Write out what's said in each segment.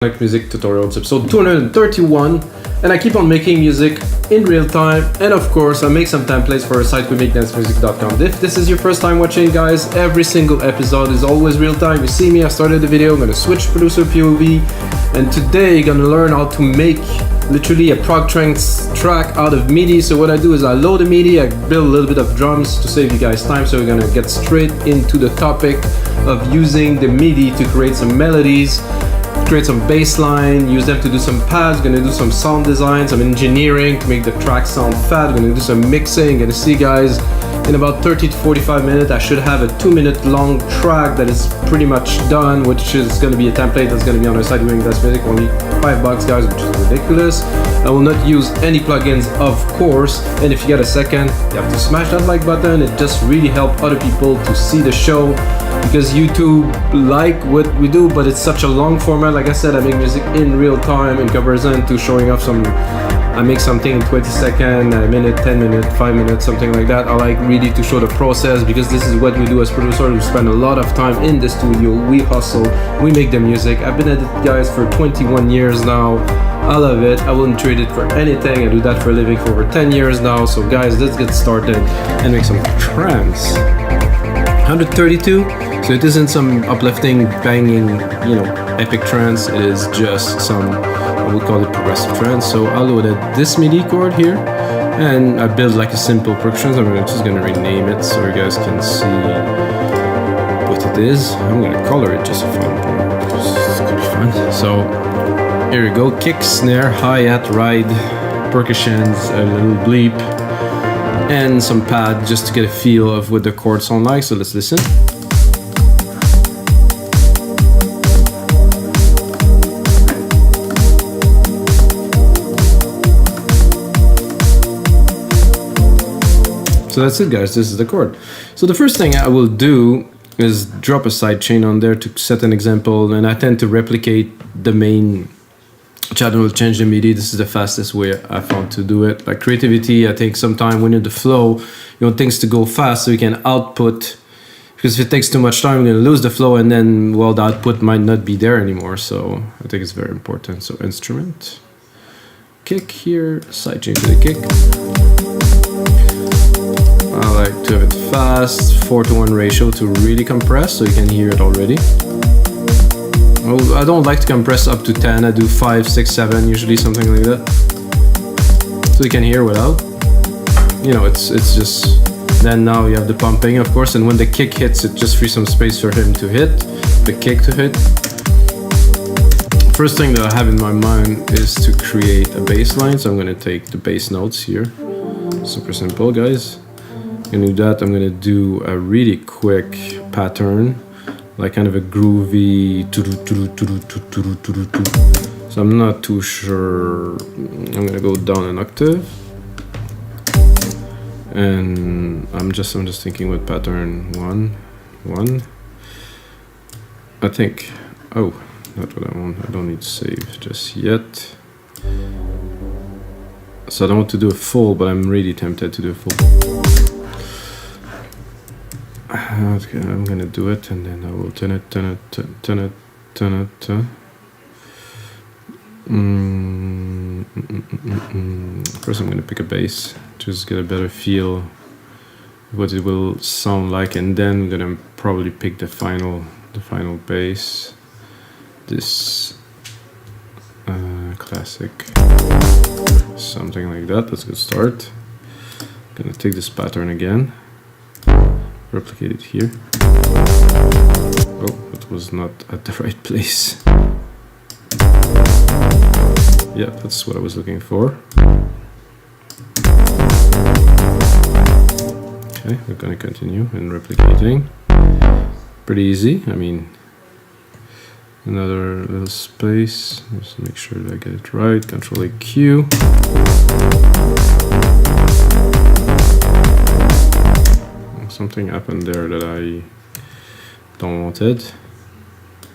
Like music tutorials, episode 231, and I keep on making music in real time, and of course I make some templates for a site we make dancemusic.com. If this is your first time watching, guys, every single episode is always real time. You see me, I started the video, I'm gonna switch producer POV, and today you're gonna learn how to make literally a prog trance track out of MIDI. So what I do is I load the MIDI, I build a little bit of drums to save you guys time, so we're gonna get straight into the topic of using the MIDI to create some melodies, create some bassline, use them to do some pads, gonna do some sound design, some engineering to make the track sound fat, gonna do some mixing. Gonna see, guys, in about 30 to 45 minutes I should have a 2-minute long track that is pretty much done, which is gonna be a template that's gonna be on our site doing That's Music, only $5, guys, which is ridiculous. I will not use any plugins, of course, and if you get a second, you have to smash that like button. It just really helps other people to see the show, because YouTube like what we do, but it's such a long format. Like I said, I make music in real time in comparison to showing off some, I make something in 20 seconds, a minute, 10 minutes, 5 minutes, something like that. I like really to show the process, because this is what we do as producers. We spend a lot of time in the studio, we hustle, we make the music. I've been at it, guys, for 21 years now. I love it. I wouldn't trade it for anything. I do that for a living for over 10 years now. So guys, let's get started and make some trance. 132, so it isn't some uplifting, banging, epic trance. It is just some, I would call it progressive trance. So I loaded this MIDI chord here, and I built like a simple percussion. I'm just gonna rename it so you guys can see what it is. I'm gonna color it just for fun. It's gonna be fun. So here we go: kick, snare, hi-hat, ride, percussions, a little bleep, and some pad just to get a feel of what the chords sound like. So let's listen. So that's it, guys, this is the chord. So the first thing I will do is drop a sidechain on there to set an example, and I tend to replicate the main channel, will change the MIDI. This is the fastest way I found to do it. Like creativity, I think sometimes when you're in the flow, you want things to go fast so you can output, because if it takes too much time, you're gonna lose the flow, and then, well, the output might not be there anymore. So I think it's very important. So instrument, kick here, sidechain to the kick. I like to have it fast, 4:1 ratio to really compress so you can hear it already. Well, I don't like to compress up to 10, I do 5, 6, 7, usually something like that. So you can hear without. It's just, then now you have the pumping, of course, and when the kick hits, it just frees some space for him to hit, the kick to hit. First thing that I have in my mind is to create a bass line, so I'm gonna take the bass notes here. Super simple, guys. I'm gonna do that. I'm gonna do a really quick pattern, like kind of a groovy. So I'm not too sure. I'm gonna go down an octave, and I'm just thinking what pattern. 1, 1. I think. Oh, not what I want. I don't need to save just yet. So I don't want to do a full, but I'm really tempted to do a full. Okay, I'm gonna do it, and then I will turn it. First I'm gonna pick a bass, just get a better feel of what it will sound like, and then I'm gonna probably pick the final bass. This classic, something like that. Let's get started. Gonna take this pattern again. Replicate it here. Oh, it was not at the right place. Yeah, that's what I was looking for. Okay, we're gonna continue in replicating. Pretty easy. I mean, another little space. Just make sure that I get it right. Control AQ. Something happened there that I don't wanted.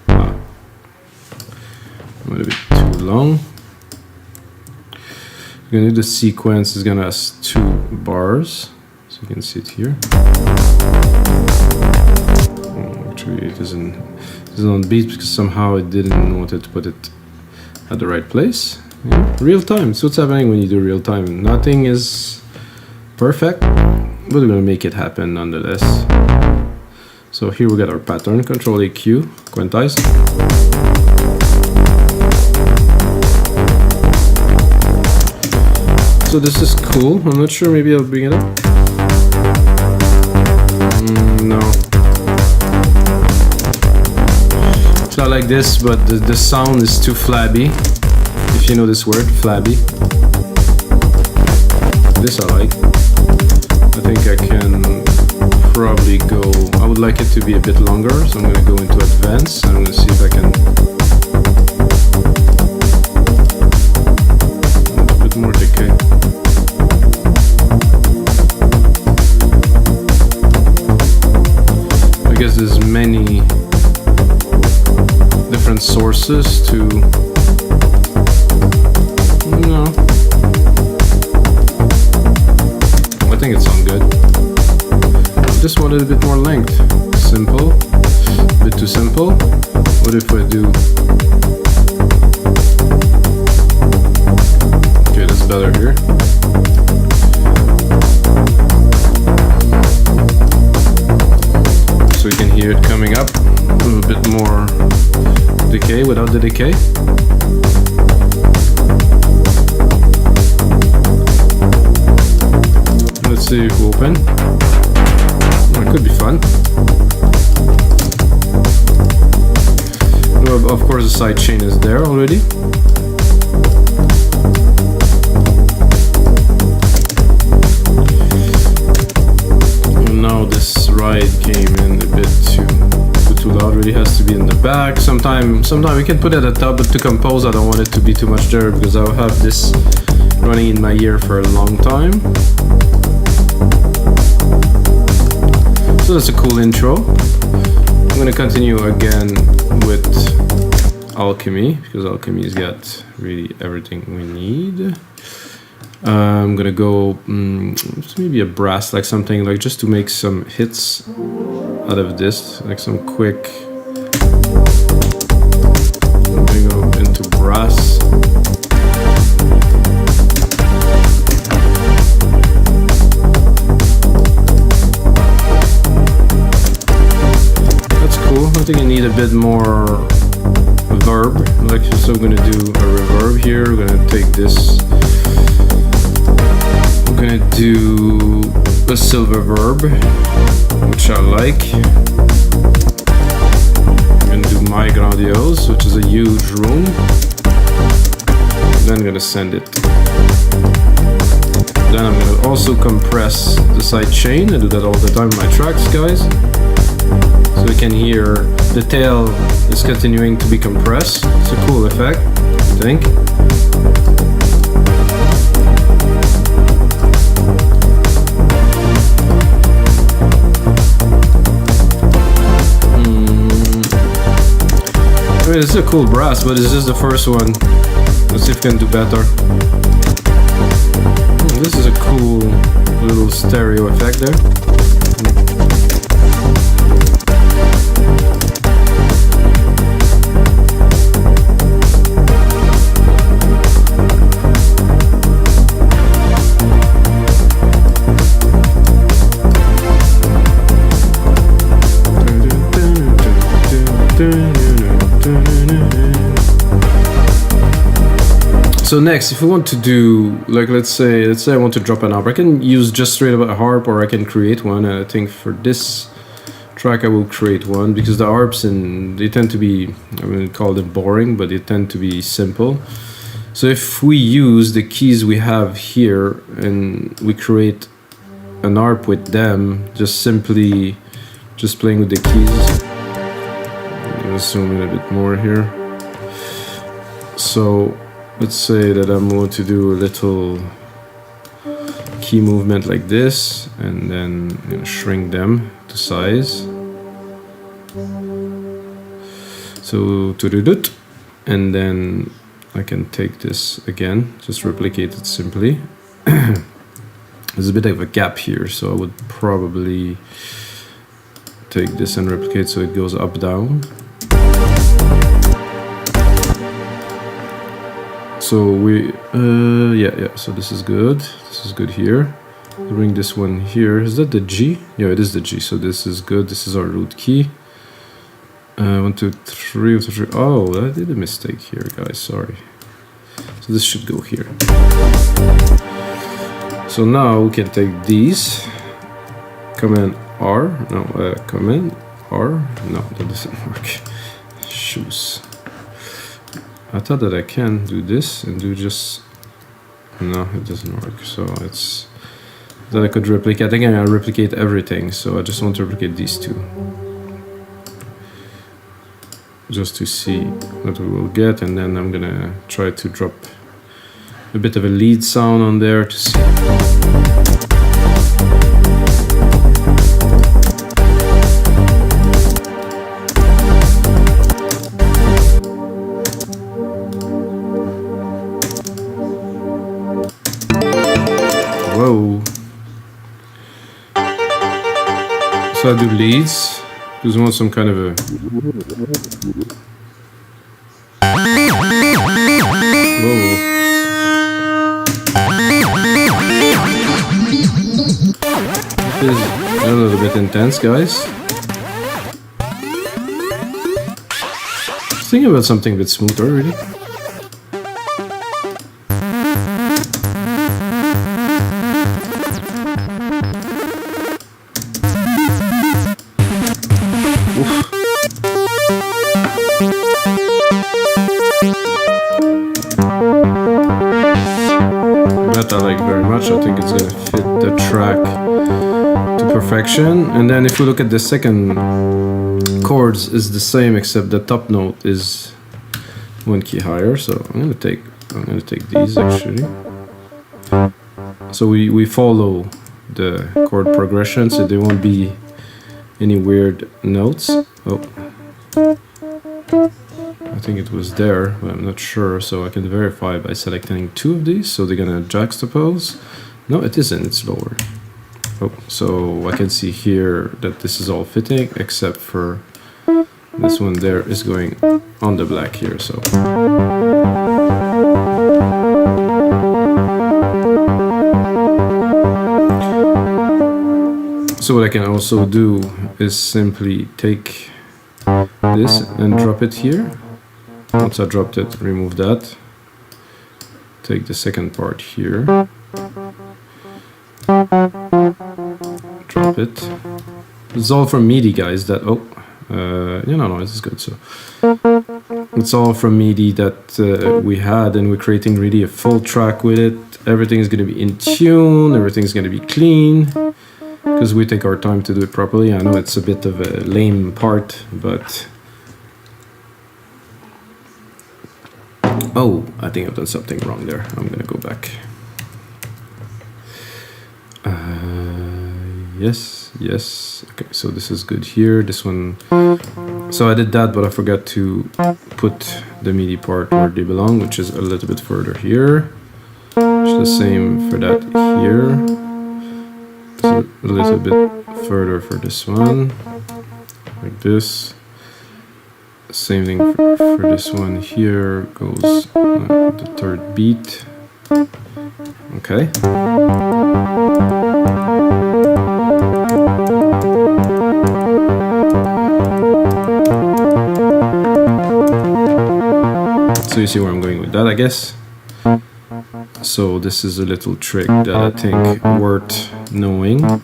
A little bit too long. I'm gonna do the sequence. Is gonna have 2 bars, so you can see it here. Actually, it isn't on beat because somehow I didn't want to put it at the right place. Yeah. Real time. So what's happening when you do real time? Nothing is perfect, but we're gonna make it happen nonetheless. So here we got our pattern, Control AQ, quantize. So this is cool. I'm not sure, maybe I'll bring it up. No. It's not like this, but the sound is too flabby. If you know this word, flabby. This I like. I think I can probably go, I would like it to be a bit longer, so I'm going to go into advanced and I'm going to see if I can a bit more decay. I guess there's many different sources to, no, I think it sounds good. Just wanted a bit more length. Simple, a bit too simple. What if I do? Okay, that's better here. So you can hear it coming up. A little bit more decay without the decay. Let's see if we open. It could be fun. Well, of course, the sidechain is there already. And now this ride came in a bit too loud. Really has to be in the back. Sometime we can put it at the top, but to compose, I don't want it to be too much there because I'll have this running in my ear for a long time. So that's a cool intro. I'm gonna continue again with Alchemy because Alchemy's got really everything we need. I'm gonna go maybe a brass, like something like just to make some hits out of this, like some quick. I'm gonna go into brass. I think I need a bit more verb, like so I'm gonna do a reverb here. We're gonna take this, I'm gonna do a silver verb, which I like. I'm gonna do my grandiose, which is a huge room. Then I'm gonna send it. Then I'm gonna also compress the sidechain. I do that all the time in my tracks, guys. So we can hear the tail is continuing to be compressed. It's a cool effect, I think. I mean, it's a cool brass, but it's just the first one. Let's see if we can do better. This is a cool little stereo effect there. So next, if we want to do, like, let's say I want to drop an harp, I can use just straight up a harp, or I can create one. And I think for this track, I will create one because the harps they tend to be, I wouldn't call them boring, but they tend to be simple. So if we use the keys we have here and we create an harp with them, just simply playing with the keys. I'm gonna zoom in a bit more here. So let's say that I'm going to do a little key movement like this, and then shrink them to size. So and then I can take this again, just replicate it simply. There's a bit of a gap here, so I would probably take this and replicate so it goes up down. So we, yeah, so this is good. This is good here. Bring this one here. Is that the G? Yeah, it is the G. So this is good. This is our root key. 1, 2, 3, 1, 2, 3. Oh, I did a mistake here, guys. Sorry. So this should go here. So now we can take these. Command R. No, Command R. No, that doesn't work. Shoes. I thought that I can do this and do just. No, it doesn't work. So it's that I could replicate. I think I can replicate everything. So I just want to replicate these two, just to see what we will get, and then I'm gonna try to drop a bit of a lead sound on there to see. Whoa. So I do leads because I want some kind of a. Whoa. This is a little bit intense, guys. Thinking about something a bit smoother, really. That I like very much. I think it's gonna fit the track to perfection. And then if we look at the second chords, is the same except the top note is 1 key higher. So I'm gonna take these actually. So we follow the chord progression, so there won't be any weird notes. Oh, I think it was there, but I'm not sure, so I can verify by selecting 2 of these. So they're gonna juxtapose. No, it isn't, it's lower. Oh, so I can see here that this is all fitting except for this one there is going on the black here. So so what I can also do is simply take this and drop it here. Once I dropped it, remove that. Take the second part here. Drop it. It's all from MIDI, guys. That no, this is good. So it's all from MIDI that we had, and we're creating really a full track with it. Everything is going to be in tune. Everything's going to be clean because we take our time to do it properly. I know it's a bit of a lame part, but oh, I think I've done something wrong there. I'm gonna go back. Yes. Okay, so this is good here. This one. So I did that, but I forgot to put the MIDI part where they belong, which is a little bit further here. It's the same for that here. So a little bit further for this one, like this. Same thing for this one here, goes the third beat. Okay. So you see where I'm going with that, I guess. So this is a little trick that I think worth knowing.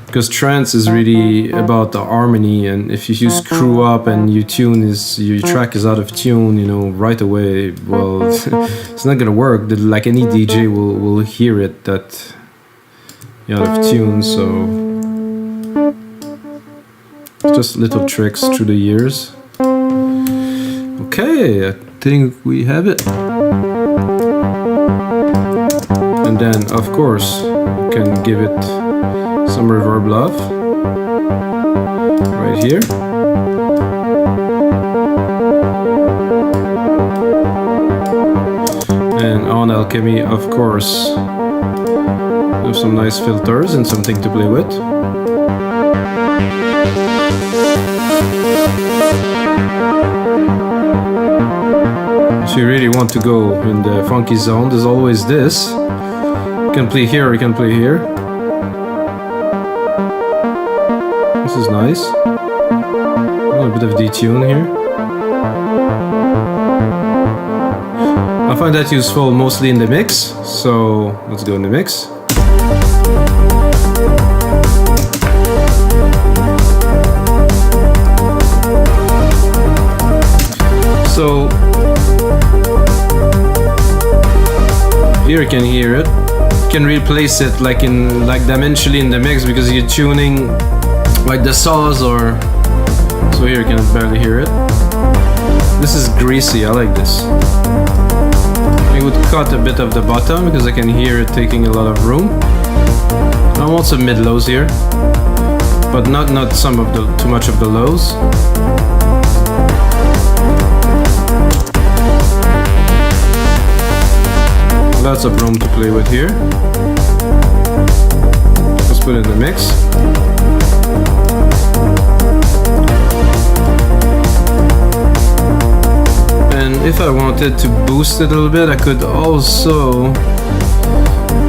Because trance is really about the harmony, and if you screw up and your track is out of tune, right away, well, it's not gonna work. Like any DJ will hear it that you're out of tune. So just little tricks through the years. Okay, I think we have it. And then, of course, you can give it some reverb love right here. And on Alchemy, of course, have some nice filters and something to play with. If you really want to go in the funky zone, there's always this. You can play here or you can play here. This is nice. A bit of detune here. I find that useful mostly in the mix, so let's go in the mix. So here you can hear it. You can replace it like dimensionally in the mix because you're tuning like the saws or so here you can barely hear it. This is greasy, I like this. I would cut a bit of the bottom because I can hear it taking a lot of room. I want some mid-lows here, but not too much of the lows. Lots of room to play with here. Let's put it in the mix. And if I wanted to boost it a little bit, I could also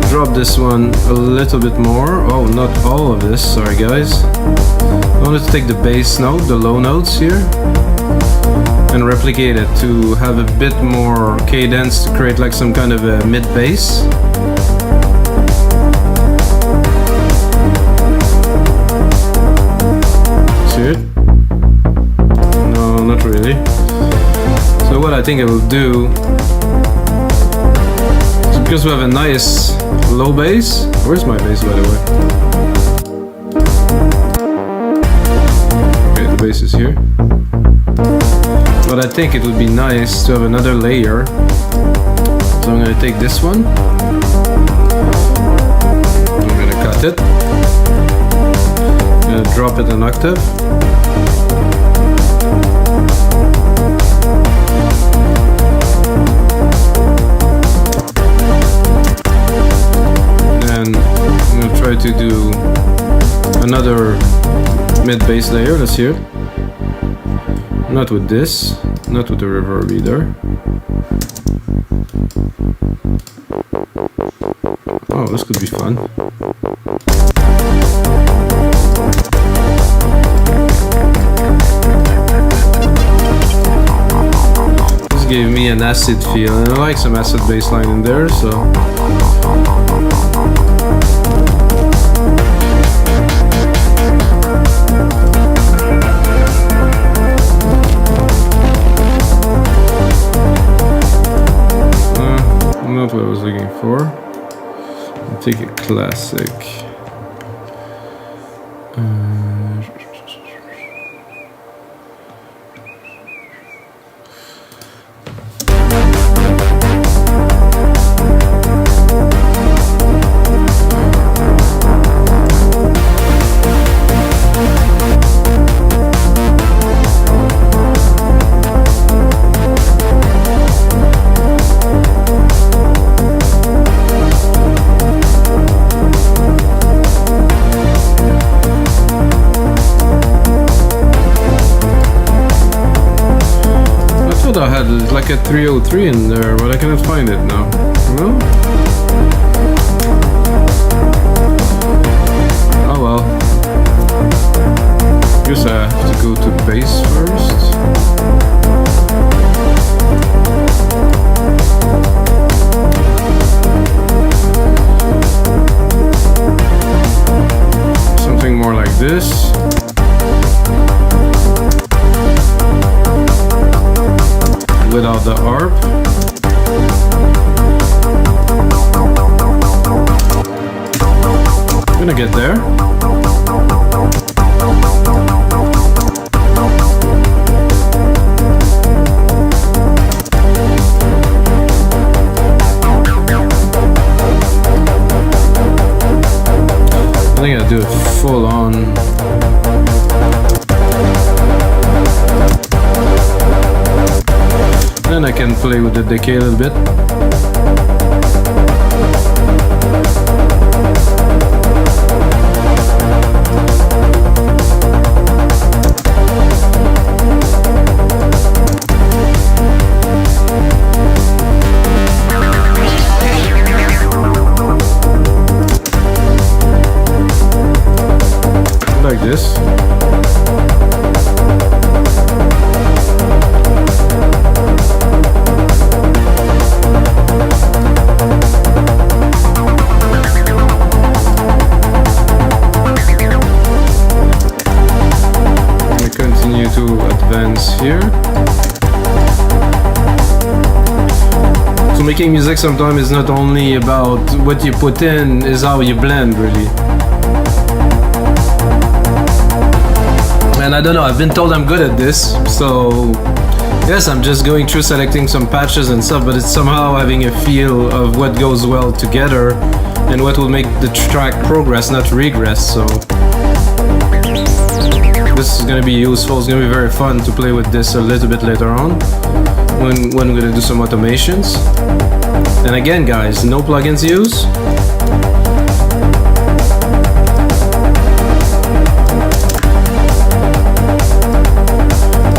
drop this one a little bit more. Oh, not all of this, sorry guys. I wanted to take the bass note, the low notes here, and replicate it to have a bit more cadence to create like some kind of a mid bass. See it? No, not really. So what I think I will do is because we have a nice low bass. Where's my bass, by the way? Okay, the bass is here. But I think it would be nice to have another layer. So I'm gonna take this one. I'm gonna cut it. I'm gonna drop it an octave. And I'm gonna try to do another mid bass layer. Let's hear it. Not with this, not with the reverb either. Oh, this could be fun. This gave me an acid feel, and I like some acid bassline in there, so. Not what I was looking for. I'll take a classic. I had like a 303 in there, but I cannot find it now. No? Oh well. Guess I have to go to bass first. Something more like this. Without the ARP. I'm gonna get there. I think I'll do it full on. Then I can play with the decay a little bit. making music sometimes is not only about what you put in, is how you blend, really. And I don't know, I've been told I'm good at this, so yes, I'm just going through selecting some patches and stuff, but it's somehow having a feel of what goes well together and what will make the track progress, not regress. So this is gonna be useful. It's gonna be very fun to play with this a little bit later on when we're gonna do some automations. And again, guys, no plugins used.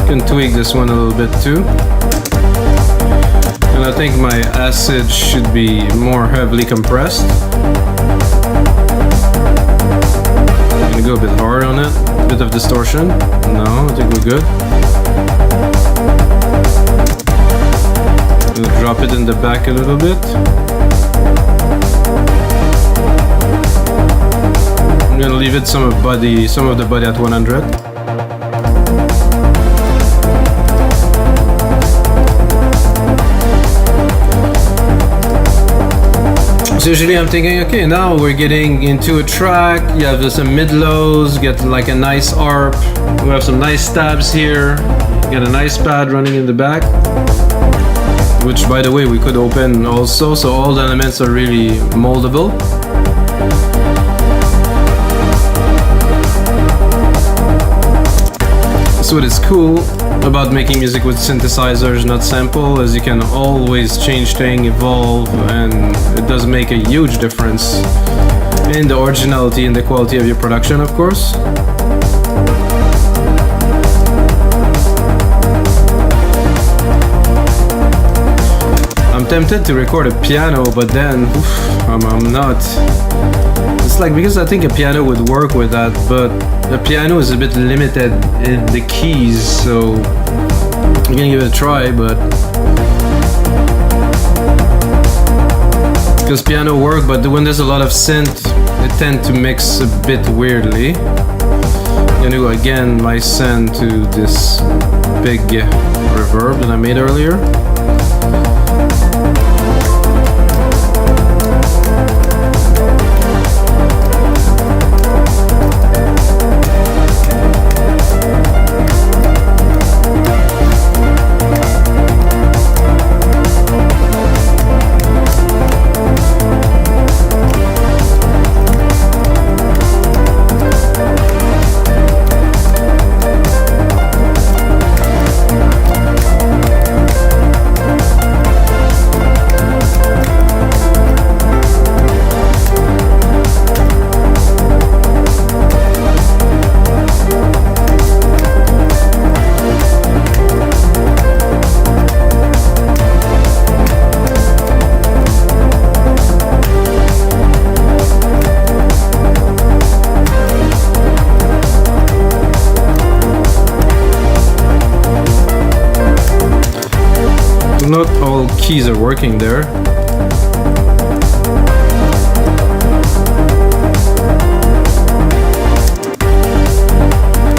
Can tweak this one a little bit too. And I think my acid should be more heavily compressed. I'm gonna go a bit hard on it. A bit of distortion. No, I think we're good. We'll drop it in the back a little bit. I'm gonna leave it some of the body at 100. So usually I'm thinking, okay, now we're getting into a track, you have some mid-lows, get like a nice arp, we have some nice stabs here, get a nice pad running in the back, which by the way we could open also, so all the elements are really moldable. So what is cool about making music with synthesizers, not sample, is you can always change things, evolve, and it does make a huge difference in the originality and the quality of your production, of course. I'm tempted to record a piano, but then I'm not. It's like, because I think a piano would work with that, but the piano is a bit limited in the keys, so I'm gonna give it a try, but because piano work, but when there's a lot of synth, it tends to mix a bit weirdly. I'm gonna do again my send to this big reverb that I made earlier. Not all keys are working there.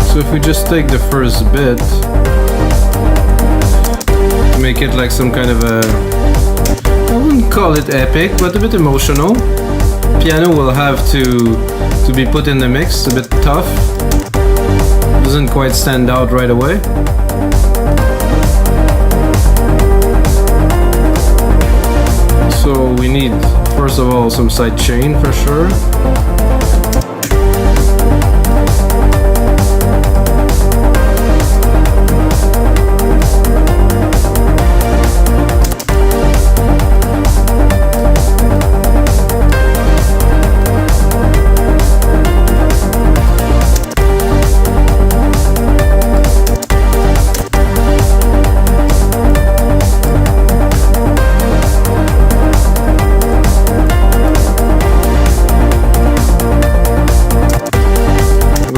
So if we just take the first bit, make it like some kind of a, I wouldn't call it epic, but a bit emotional. Piano will have to be put in the mix, a bit tough. Doesn't quite stand out right away. So we need, first of all, some sidechain for sure.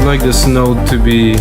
Like this note to be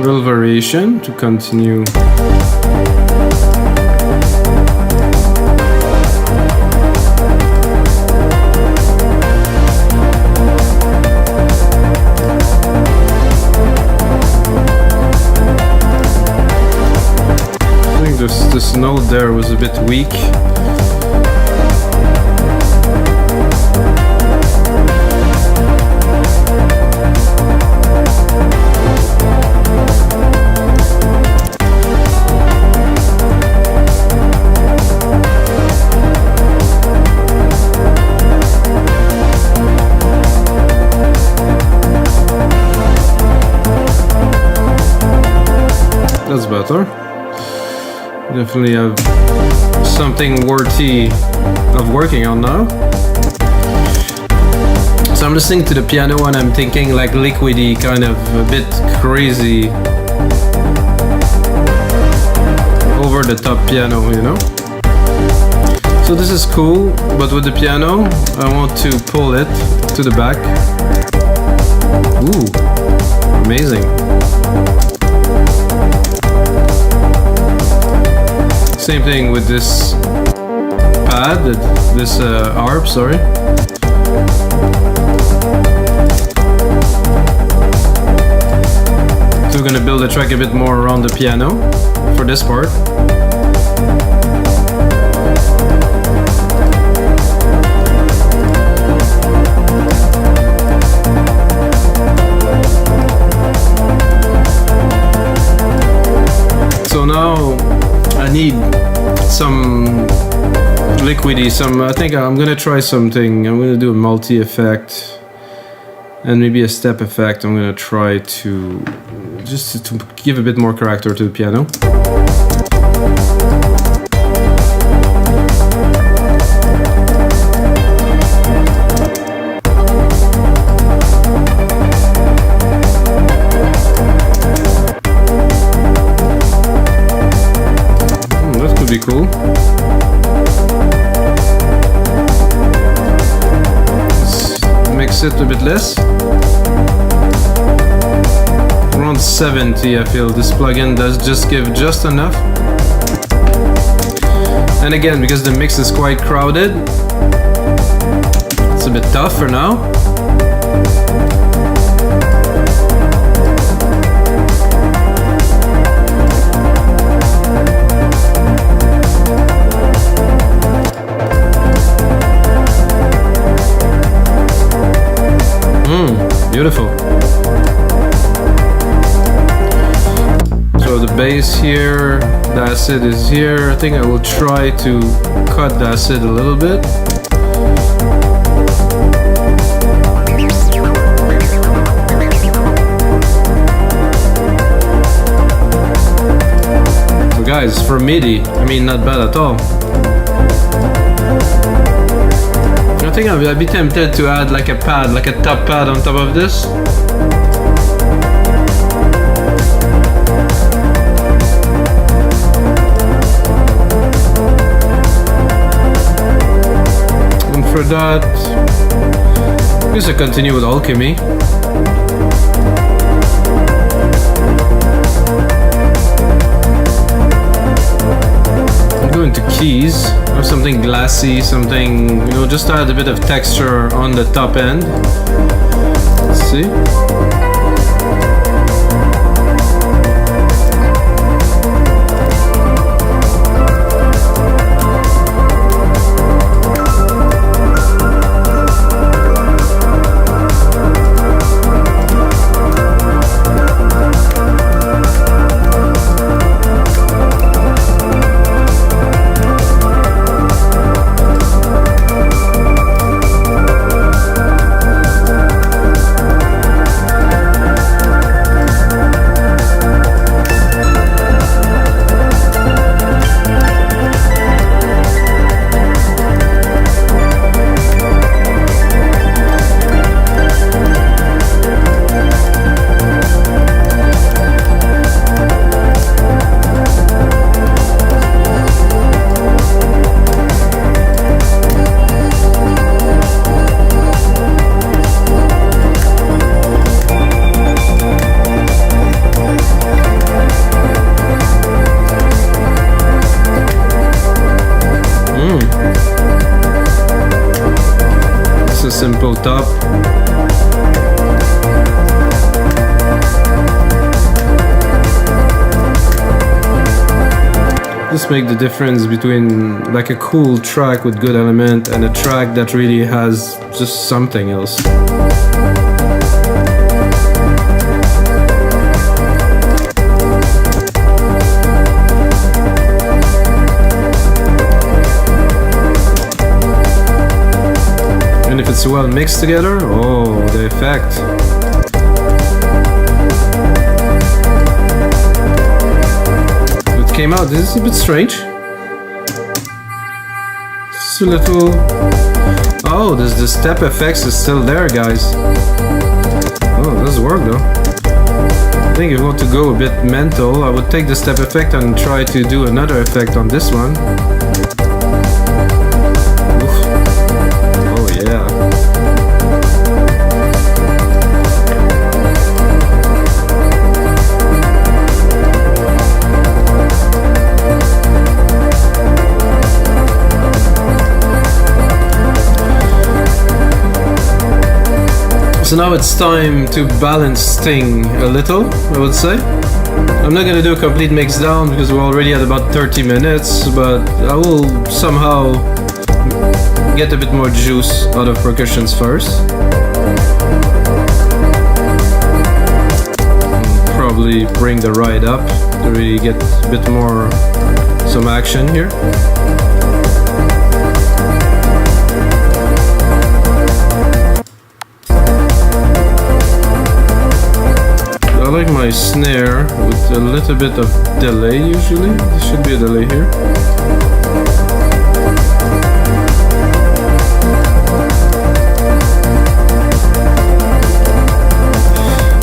little variation to continue. I think this note there was a bit weak. That's better. Definitely have something worthy of working on now. So I'm listening to the piano and I'm thinking like liquidy, kind of a bit crazy, over the top piano, you know? So this is cool, but with the piano, I want to pull it to the back. Ooh, amazing. Same thing with this pad, this harp, sorry. So we're gonna build the track a bit more around the piano for this part. So now I need some liquidy, I think I'm gonna try something. I'm gonna do a multi effect and maybe a step effect. I'm gonna try to just to give a bit more character to the piano. Be cool. Let's mix it a bit less. Around 70, I feel this plugin does just give just enough. And again, because the mix is quite crowded, it's a bit tough for now. Beautiful. So the bass here, the acid is here. I think I will try to cut the acid a little bit. So guys, for MIDI, I mean, not bad at all. I think I'd be tempted to add like a pad, like a top pad on top of this. And for that, I'm just gonna continue with Alchemy. Go into keys or something glassy, something, you know, just add a bit of texture on the top end. Let's see. top. Just make the difference between like a cool track with good element and a track that really has just something else. And if it's well mixed together, oh, the effect. Came out. This is a bit strange. Just a little. Oh, the step effects is still there, guys. Oh, it does work though. I think if you want to go a bit mental, I would take the step effect and try to do another effect on this one. Oof. Oh yeah. So now it's time to balance things a little, I would say. I'm not gonna do a complete mix down because we're already at about 30 minutes, but I will somehow get a bit more juice out of percussions first. Probably bring the ride up to really get a bit more some action here. I like my snare with a little bit of delay usually. There should be a delay here.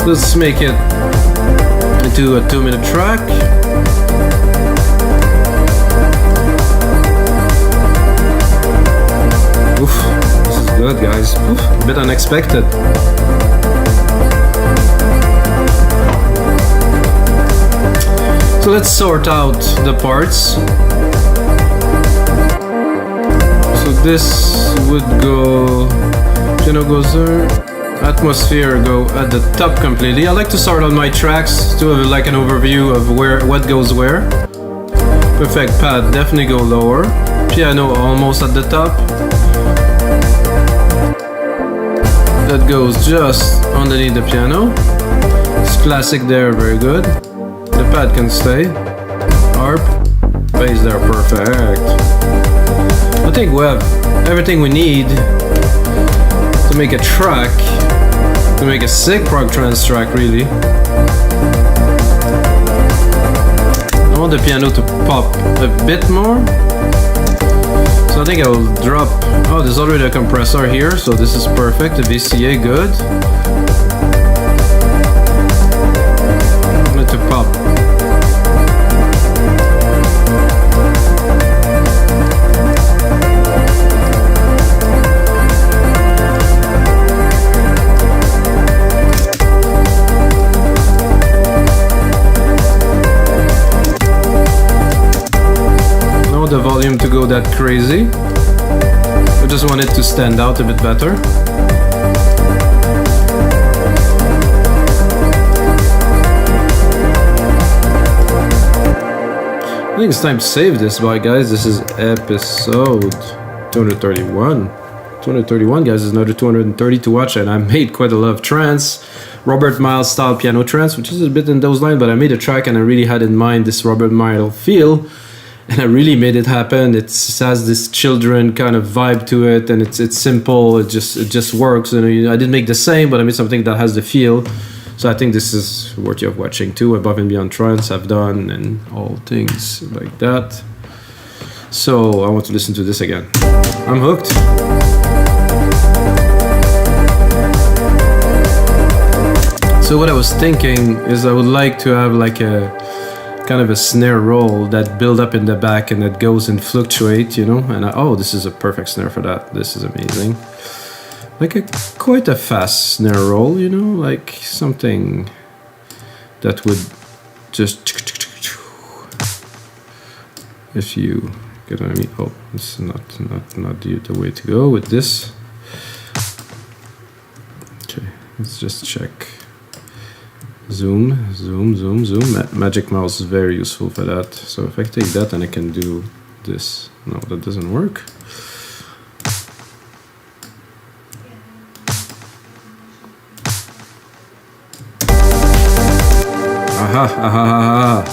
Let's make it into a 2-minute track. Oof, this is good, guys. Oof, a bit unexpected. So let's sort out the parts. So this would go, piano goes there, atmosphere go at the top completely. I like to start on my tracks to have like an overview of what goes where. Perfect pad, definitely go lower. Piano almost at the top. That goes just underneath the piano. It's classic there, very good. The pad can stay. Harp, bass there, perfect. I think we have everything we need to make a track, to make a sick prog trance track, really. I want the piano to pop a bit more. So I think I will drop. Oh, there's already a compressor here, so this is perfect. The VCA, good. I want it to pop. The volume to go that crazy. I just want it to stand out a bit better. I think it's time to save this, bye guys. This is episode 231. 231, guys, is another 230 to watch, and I made quite a lot of trance. Robert Miles style piano trance, which is a bit in those lines, but I made a track and I really had in mind this Robert Miles feel. And I really made it happen. It has this children kind of vibe to it, and it's simple. It just works. And I didn't make the same, but I made something that has the feel. So I think this is worthy of watching too. Above and Beyond Trance I've done, and all things like that. So I want to listen to this again. I'm hooked. So what I was thinking is I would like to have like a kind of a snare roll that build up in the back and that goes and fluctuate, you know. And oh, this is a perfect snare for that. This is amazing. Like quite a fast snare roll, you know, like something that would just, if you get what I mean. Oh, this is not the way to go with this. Let's just check. Zoom, zoom, zoom, zoom. Magic mouse is very useful for that. So if I take that and I can do this. No, that doesn't work. Aha, aha, aha.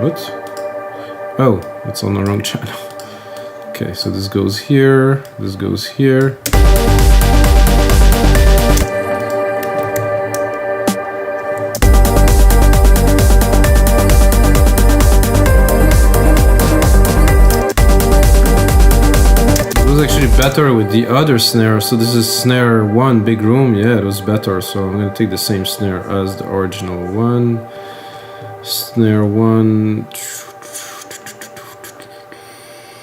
What? Oh, it's on the wrong channel. Okay, so this goes here, this goes here. It was actually better with the other snare. So this is snare 1, big room. Yeah, it was better. So I'm gonna take the same snare as the original one. Snare 1.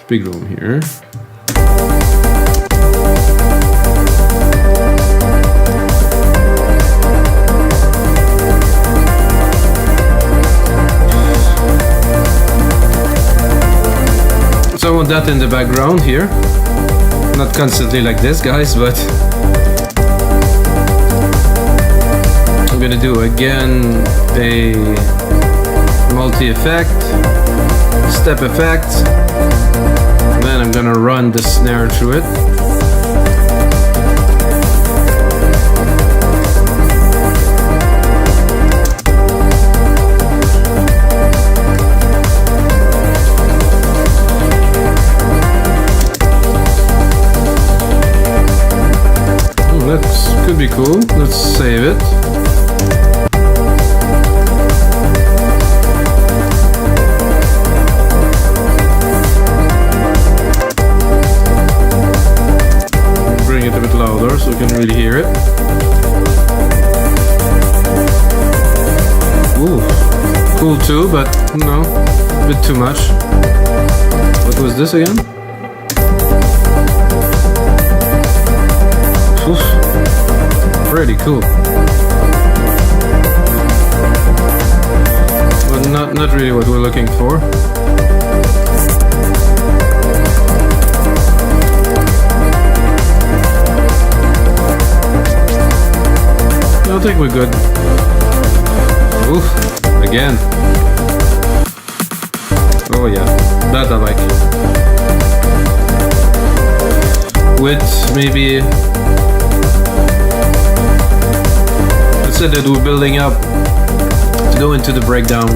Big room here. So I want that in the background here. Not constantly like this, guys, but I'm gonna do again a multi-effect, step effect. Then I'm gonna run the snare through it. That could be cool. Let's save it. So we can really hear it. Ooh, cool too, but no, a bit too much. What was this again? Oof, pretty cool. But not really what we're looking for. I think we're good. Oof, again. Oh yeah, that I like. With maybe, let's say that we're building up to go into the breakdown.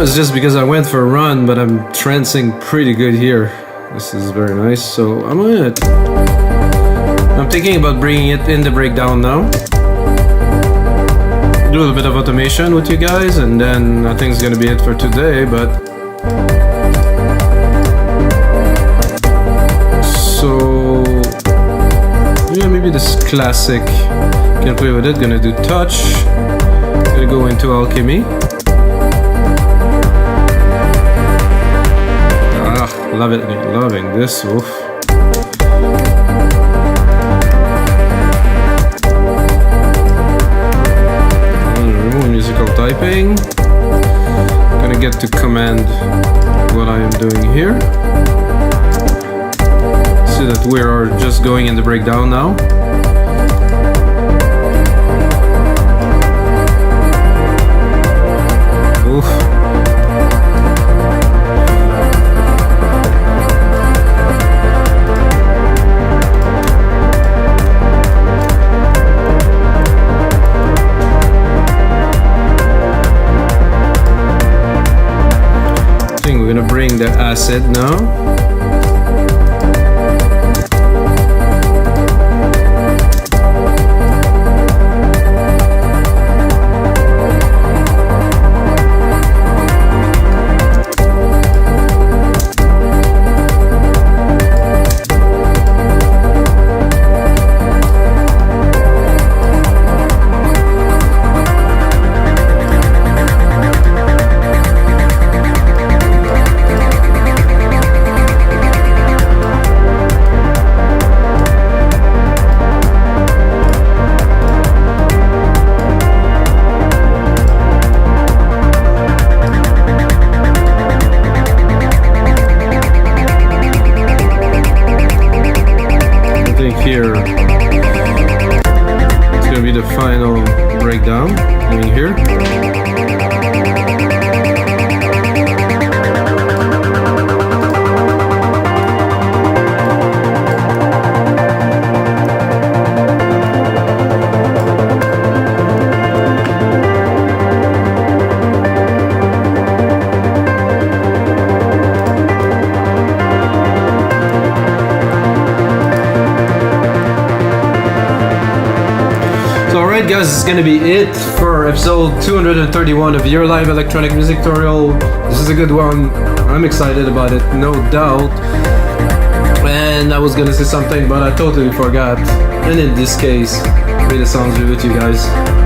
It's just because I went for a run, but I'm trancing pretty good here. This is very nice. So I'm thinking about bringing it in the breakdown now. Do a little bit of automation with you guys, and then I think it's gonna be it for today. But so yeah, maybe this classic. Can play with it. Gonna do touch. Gonna go into alchemy. Love it, loving this. Oof. Remove musical typing. Gonna get to command what I am doing here. See that we are just going in the breakdown now. Oof. We're gonna bring the acid now. down, going here. Alright guys, this is gonna be it for episode 231 of your live electronic music tutorial. This is a good one. I'm excited about it, no doubt. And I was gonna say something, but I totally forgot. And in this case, may the sounds be with you guys.